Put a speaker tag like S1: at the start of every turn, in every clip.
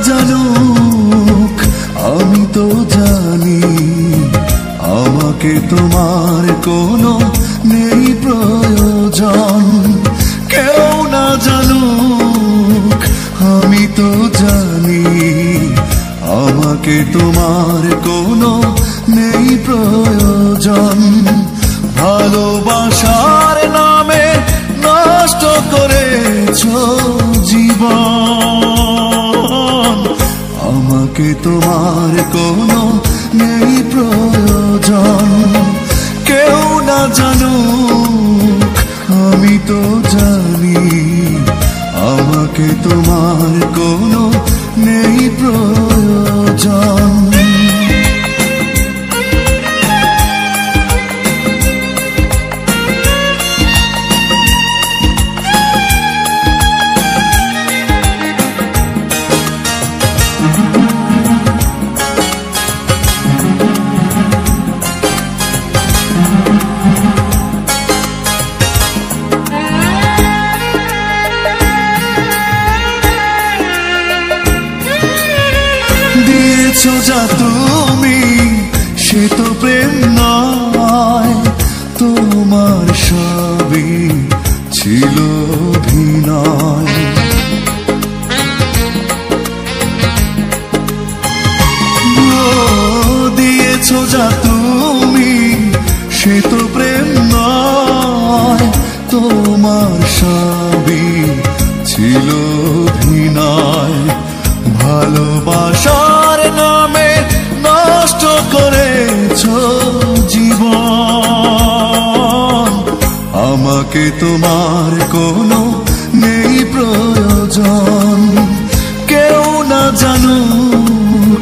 S1: জানুক আমি তো জানি আমাকে তোমার কোনো নেই প্রয়োজন। কেউ না জানুক আমি তো জানি আমাকে তোমার কোনো নেই প্রয়োজন। ভালোবাসার নামে নষ্ট করেছো জীবন, আমাকে তোমার কোনো নেই প্রয়োজন। কেউ না জানুক আমি তো জানি আমাকে তোমার কোনো নেই প্রয়োজন। দিয়েছো যা তুমি সে তো প্রেম নয়, তোমার সবই ছিল অভিনয়। দিয়েছো যা তুমি সে তো প্রেম নয়, তোমার সবই ছিল অভিনয়। ভালোবাসার নামে নষ্ট করেছো জীবন, আমাকে তোমার কোনো নেই প্রয়োজন। কেউ না জানুক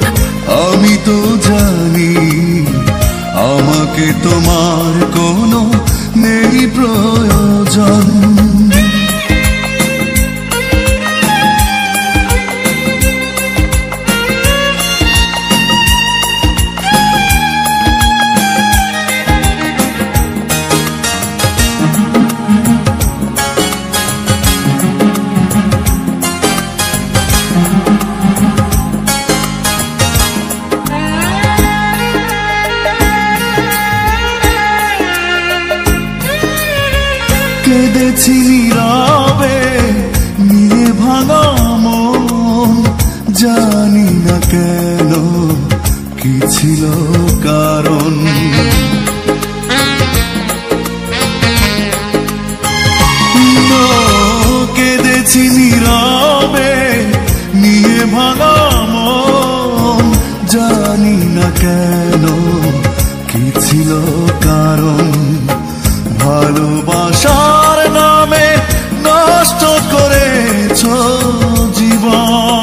S1: আমি তো জানি আমাকে তোমার কোনো নেই প্রয়োজন। কেঁদেছি নীরবে নিয়ে ভাঙা মন, জানি না কেন কি ছিল কারণ। কেঁদেছি নীরবে নিয়ে ভাঙা মন, জানি না কেন কি ছিল কারণ। ভালোবাসার নামে নষ্ট করেছো জীবন,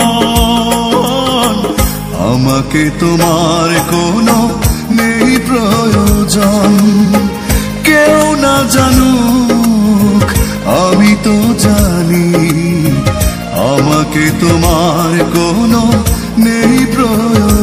S1: আমাকে তোমার কোনো নেই প্রয়োজন। কেউ না জানুক আমি তো জানি আমাকে তোমার কোনো নেই প্রয়োজন।